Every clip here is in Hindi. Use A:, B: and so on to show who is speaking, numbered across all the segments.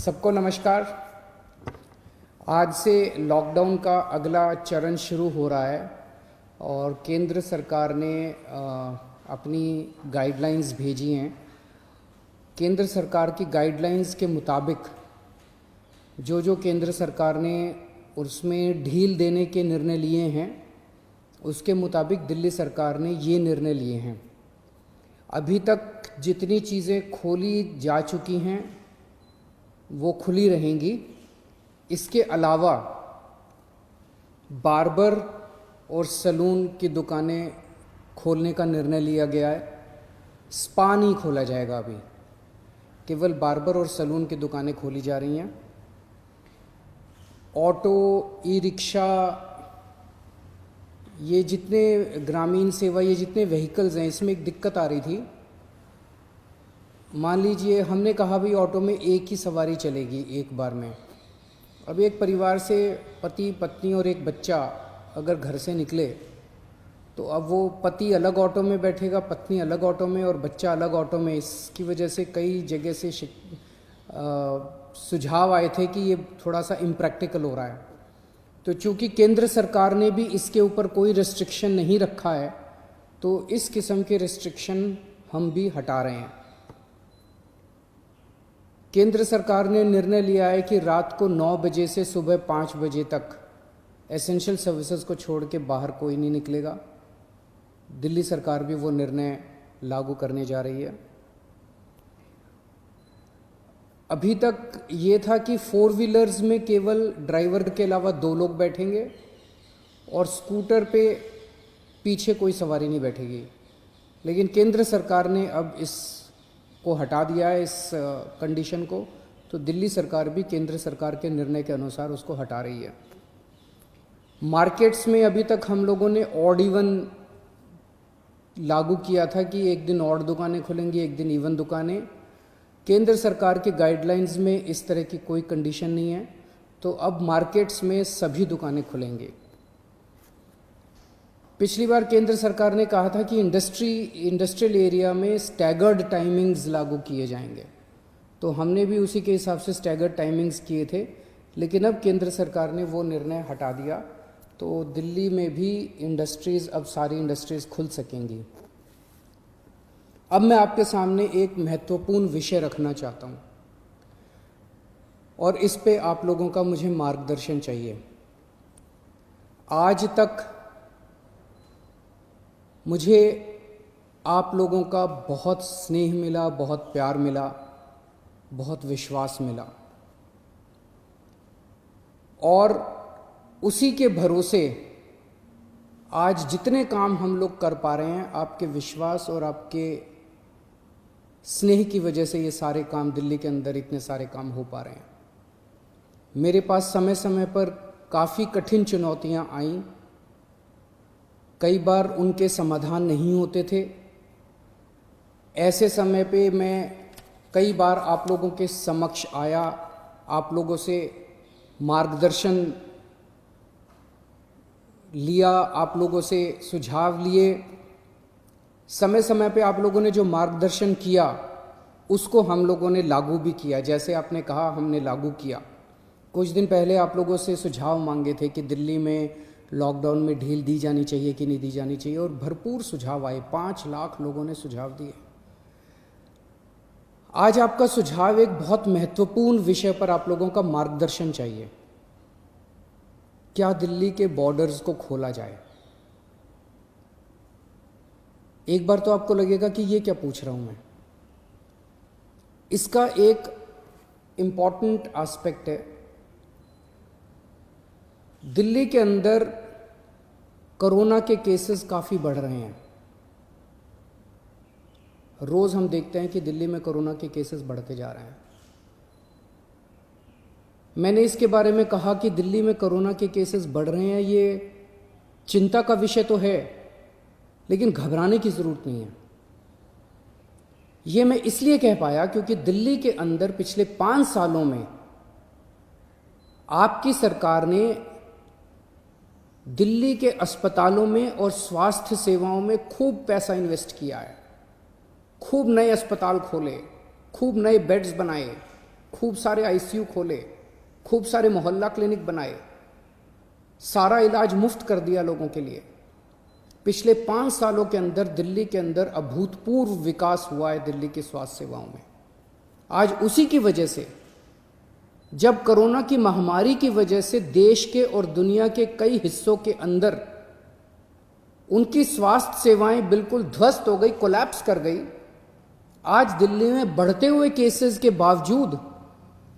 A: सबको नमस्कार। आज से लॉकडाउन का अगला चरण शुरू हो रहा है और केंद्र सरकार ने अपनी गाइडलाइंस भेजी हैं। केंद्र सरकार की गाइडलाइंस के मुताबिक जो केंद्र सरकार ने उसमें ढील देने के निर्णय लिए हैं, उसके मुताबिक दिल्ली सरकार ने ये निर्णय लिए हैं। अभी तक जितनी चीज़ें खोली जा चुकी हैं वो खुली रहेंगी। इसके अलावा बार्बर और सैलून की दुकानें खोलने का निर्णय लिया गया है। स्पा नहीं खोला जाएगा, अभी केवल बार्बर और सैलून की दुकानें खोली जा रही हैं। ऑटो, ई रिक्शा, ये जितने ग्रामीण सेवा, ये जितने व्हीकल्स हैं, इसमें एक दिक्कत आ रही थी। मान लीजिए हमने कहा भाई ऑटो में एक ही सवारी चलेगी एक बार में। अब एक परिवार से पति पत्नी और एक बच्चा अगर घर से निकले तो अब वो पति अलग ऑटो में बैठेगा, पत्नी अलग ऑटो में और बच्चा अलग ऑटो में। इसकी वजह से कई जगह से सुझाव आए थे कि ये थोड़ा सा इम्प्रैक्टिकल हो रहा है। तो चूंकि केंद्र सरकार ने भी इसके ऊपर कोई रिस्ट्रिक्शन नहीं रखा है, तो इस किस्म के रिस्ट्रिक्शन हम भी हटा रहे हैं। केंद्र सरकार ने निर्णय लिया है कि रात को 9 बजे से सुबह 5 बजे तक एसेंशियल सर्विसेज को छोड़ के बाहर कोई नहीं निकलेगा। दिल्ली सरकार भी वो निर्णय लागू करने जा रही है। अभी तक ये था कि 4 व्हीलर्स में केवल ड्राइवर के अलावा 2 लोग बैठेंगे और स्कूटर पे पीछे कोई सवारी नहीं बैठेगी। लेकिन केंद्र सरकार ने अब इसको हटा दिया है, इस कंडीशन को। तो दिल्ली सरकार भी केंद्र सरकार के निर्णय के अनुसार उसको हटा रही है। मार्केट्स में अभी तक हम लोगों ने ऑड इवन लागू किया था कि एक दिन ऑड दुकानें खुलेंगी, एक दिन इवन दुकानें। केंद्र सरकार के गाइडलाइंस में इस तरह की कोई कंडीशन नहीं है, तो अब मार्केट्स में सभी दुकानें खुलेंगी। पिछली बार केंद्र सरकार ने कहा था कि इंडस्ट्रियल एरिया में स्टैगर्ड टाइमिंग्स लागू किए जाएंगे, तो हमने भी उसी के हिसाब से स्टैगर्ड टाइमिंग्स किए थे। लेकिन अब केंद्र सरकार ने वो निर्णय हटा दिया, तो दिल्ली में भी इंडस्ट्रीज़, अब सारी इंडस्ट्रीज़ खुल सकेंगी। अब मैं आपके सामने एक महत्वपूर्ण विषय रखना चाहता हूँ और इस पे आप लोगों का मुझे मार्गदर्शन चाहिए। आज तक मुझे आप लोगों का बहुत स्नेह मिला, बहुत प्यार मिला, बहुत विश्वास मिला और उसी के भरोसे आज जितने काम हम लोग कर पा रहे हैं, आपके विश्वास और आपके स्नेह की वजह से ये सारे काम, दिल्ली के अंदर इतने सारे काम हो पा रहे हैं। मेरे पास समय समय पर काफ़ी कठिन चुनौतियां आईं, कई बार उनके समाधान नहीं होते थे। ऐसे समय पे मैं कई बार आप लोगों के समक्ष आया, आप लोगों से मार्गदर्शन लिया, आप लोगों से सुझाव लिए। समय समय पे आप लोगों ने जो मार्गदर्शन किया उसको हम लोगों ने लागू भी किया। जैसे आपने कहा, हमने लागू किया। कुछ दिन पहले आप लोगों से सुझाव मांगे थे कि दिल्ली में लॉकडाउन में ढील दी जानी चाहिए कि नहीं दी जानी चाहिए, और भरपूर सुझाव आए। 5 लाख लोगों ने सुझाव दिए। आज आपका सुझाव एक बहुत महत्वपूर्ण विषय पर आप लोगों का मार्गदर्शन चाहिए। क्या दिल्ली के बॉर्डर्स को खोला जाए? एक बार तो आपको लगेगा कि ये क्या पूछ रहा हूं मैं। इसका एक इम्पॉर्टेंट एस्पेक्ट है, दिल्ली के अंदर कोरोना के केसेस काफ़ी बढ़ रहे हैं। रोज़ हम देखते हैं कि दिल्ली में कोरोना के केसेस बढ़ते जा रहे हैं। मैंने इसके बारे में कहा कि दिल्ली में कोरोना के केसेस बढ़ रहे हैं, ये चिंता का विषय तो है, लेकिन घबराने की ज़रूरत नहीं है। ये मैं इसलिए कह पाया क्योंकि दिल्ली के अंदर पिछले 5 सालों में आपकी सरकार ने दिल्ली के अस्पतालों में और स्वास्थ्य सेवाओं में खूब पैसा इन्वेस्ट किया है। खूब नए अस्पताल खोले, खूब नए बेड्स बनाए, खूब सारे आईसीयू खोले, खूब सारे मोहल्ला क्लिनिक बनाए, सारा इलाज मुफ्त कर दिया लोगों के लिए। पिछले 5 सालों के अंदर दिल्ली के अंदर अभूतपूर्व विकास हुआ है दिल्ली की स्वास्थ्य सेवाओं में। आज उसी की वजह से, जब कोरोना की महामारी की वजह से देश के और दुनिया के कई हिस्सों के अंदर उनकी स्वास्थ्य सेवाएं बिल्कुल ध्वस्त हो गई, कोलैप्स कर गई, आज दिल्ली में बढ़ते हुए केसेस के बावजूद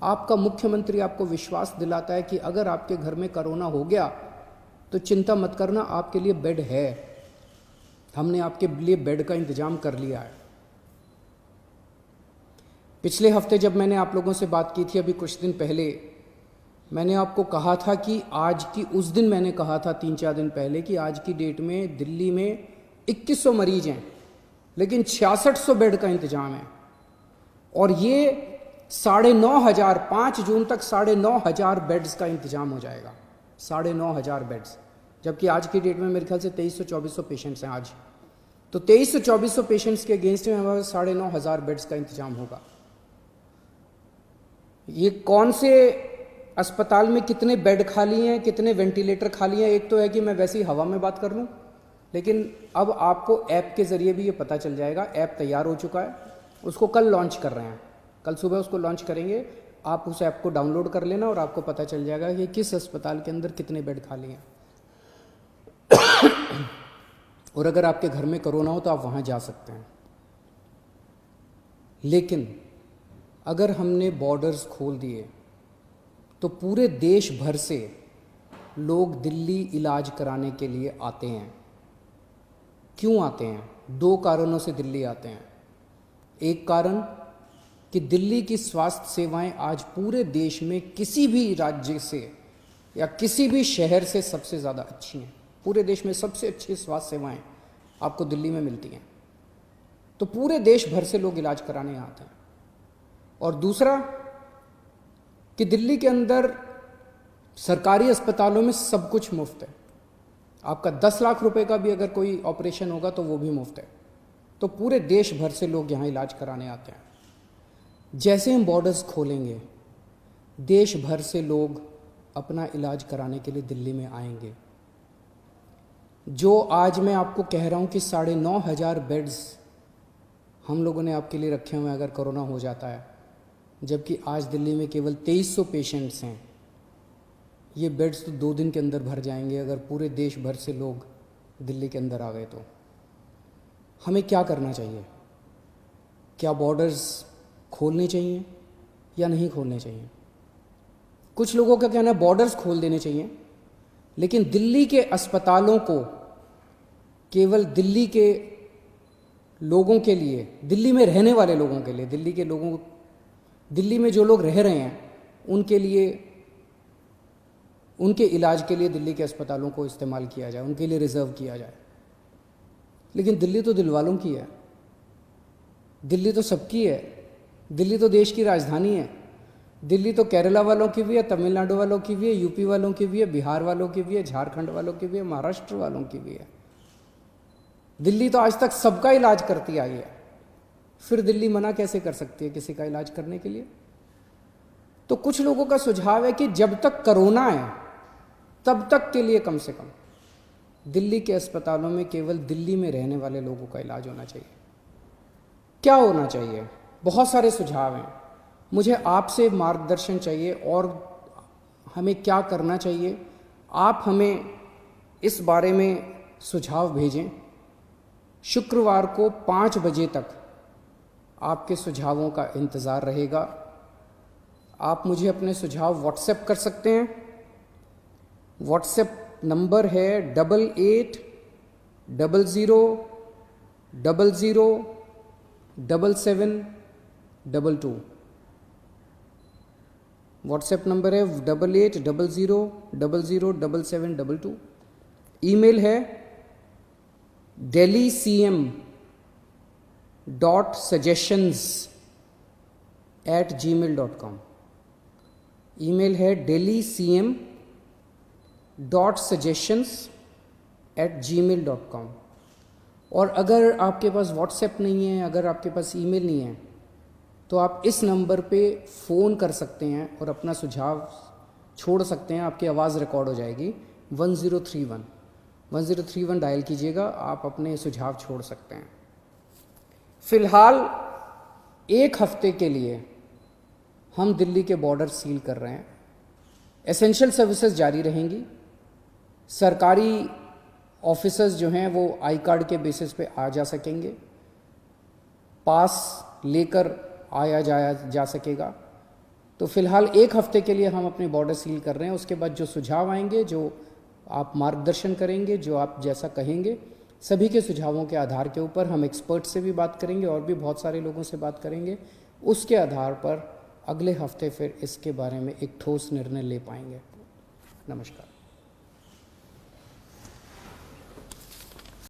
A: आपका मुख्यमंत्री आपको विश्वास दिलाता है कि अगर आपके घर में कोरोना हो गया तो चिंता मत करना, आपके लिए बेड है, हमने आपके लिए बेड का इंतजाम कर लिया है। पिछले हफ्ते जब मैंने आप लोगों से बात की थी, अभी कुछ दिन पहले, मैंने आपको कहा था कि आज की, उस दिन मैंने कहा था 3-4 दिन पहले कि आज की डेट में दिल्ली में 2100 मरीज हैं, लेकिन 6600 बेड का इंतजाम है। और ये 9,500, 5 जून तक 9,500 बेड्स का इंतजाम हो जाएगा, 9,500 बेड्स। जबकि आज की डेट में मेरे ख्याल से 2300-2400 पेशेंट्स हैं आज। तो 2300-2400 पेशेंट्स के अगेंस्ट में हमारे 9,500 बेड्स का इंतजाम होगा। ये कौन से अस्पताल में कितने बेड खाली हैं, कितने वेंटिलेटर खाली हैं, एक तो है कि मैं वैसी हवा में बात कर लूँ, लेकिन अब आपको ऐप के ज़रिए भी ये पता चल जाएगा। ऐप तैयार हो चुका है, उसको कल लॉन्च कर रहे हैं, कल सुबह उसको लॉन्च करेंगे। आप उस ऐप को डाउनलोड कर लेना और आपको पता चल जाएगा कि किस अस्पताल के अंदर कितने बेड खाली हैं। और अगर आपके घर में कोरोना हो तो आप वहाँ जा सकते हैं। लेकिन अगर हमने बॉर्डर्स खोल दिए तो पूरे देश भर से लोग दिल्ली इलाज कराने के लिए आते हैं। क्यों आते हैं? 2 कारणों से दिल्ली आते हैं। एक कारण कि दिल्ली की स्वास्थ्य सेवाएं आज पूरे देश में किसी भी राज्य से या किसी भी शहर से सबसे ज़्यादा अच्छी हैं। पूरे देश में सबसे अच्छी स्वास्थ्य सेवाएं आपको दिल्ली में मिलती हैं, तो पूरे देश भर से लोग इलाज कराने आते हैं। और दूसरा कि दिल्ली के अंदर सरकारी अस्पतालों में सब कुछ मुफ्त है। आपका 10 लाख रुपए का भी अगर कोई ऑपरेशन होगा तो वो भी मुफ्त है। तो पूरे देश भर से लोग यहाँ इलाज कराने आते हैं। जैसे हम बॉर्डर्स खोलेंगे, देश भर से लोग अपना इलाज कराने के लिए दिल्ली में आएंगे। जो आज मैं आपको कह रहा हूँ कि 9,500 बेड्स हम लोगों ने आपके लिए रखे हुए हैं अगर कोरोना हो जाता है, जबकि आज दिल्ली में केवल 2300 पेशेंट्स हैं। ये बेड्स तो 2 दिन के अंदर भर जाएंगे अगर पूरे देश भर से लोग दिल्ली के अंदर आ गए। तो हमें क्या करना चाहिए? क्या बॉर्डर्स खोलने चाहिए या नहीं खोलने चाहिए? कुछ लोगों का कहना है बॉर्डर्स खोल देने चाहिए, लेकिन दिल्ली के अस्पतालों को केवल दिल्ली के लोगों के लिए, दिल्ली में रहने वाले लोगों के लिए, दिल्ली में जो लोग रह रहे हैं उनके लिए, उनके इलाज के लिए दिल्ली के अस्पतालों को इस्तेमाल किया जाए, उनके लिए रिजर्व किया जाए। लेकिन दिल्ली तो दिल वालों की है, दिल्ली तो सबकी है, दिल्ली तो देश की राजधानी है। दिल्ली तो केरला वालों की भी है, तमिलनाडु वालों की भी है, यूपी वालों की भी है, बिहार वालों की भी है, झारखंड वालों की भी है, महाराष्ट्र वालों की भी है। दिल्ली तो आज तक सबका इलाज करती आई है, फिर दिल्ली मना कैसे कर सकती है किसी का इलाज करने के लिए? तो कुछ लोगों का सुझाव है कि जब तक कोरोना है तब तक के लिए कम से कम दिल्ली के अस्पतालों में केवल दिल्ली में रहने वाले लोगों का इलाज होना चाहिए। क्या होना चाहिए? बहुत सारे सुझाव हैं। मुझे आपसे मार्गदर्शन चाहिए और हमें क्या करना चाहिए, आप हमें इस बारे में सुझाव भेजें। शुक्रवार को 5 बजे तक आपके सुझावों का इंतज़ार रहेगा। आप मुझे अपने सुझाव व्हाट्सएप कर सकते हैं। व्हाट्सएप नंबर है 8800007722। व्हाट्सएप नंबर है 8800007722। ईमेल है delhi.cm.suggestions@gmail.com। ईमेल है delhi.cm.suggestions@gmail.com। और अगर आपके पास व्हाट्सएप नहीं है, अगर आपके पास ईमेल नहीं है, तो आप इस नंबर पे फ़ोन कर सकते हैं और अपना सुझाव छोड़ सकते हैं। आपकी आवाज़ रिकॉर्ड हो जाएगी। 1031 डायल कीजिएगा, आप अपने सुझाव छोड़ सकते हैं। फ़िलहाल 1 हफ्ते के लिए हम दिल्ली के बॉर्डर सील कर रहे हैं। एसेंशियल सर्विसेज जारी रहेंगी। सरकारी ऑफिसर्स जो हैं वो आई कार्ड के बेसिस पे आ जा सकेंगे, पास लेकर आया जाया जा सकेगा। तो फिलहाल 1 हफ्ते के लिए हम अपने बॉर्डर सील कर रहे हैं। उसके बाद जो सुझाव आएंगे, जो आप मार्गदर्शन करेंगे, जो आप जैसा कहेंगे, सभी के सुझावों के आधार के ऊपर हम एक्सपर्ट से भी बात करेंगे और भी बहुत सारे लोगों से बात करेंगे। उसके आधार पर अगले हफ्ते फिर इसके बारे में एक ठोस निर्णय ले पाएंगे। नमस्कार।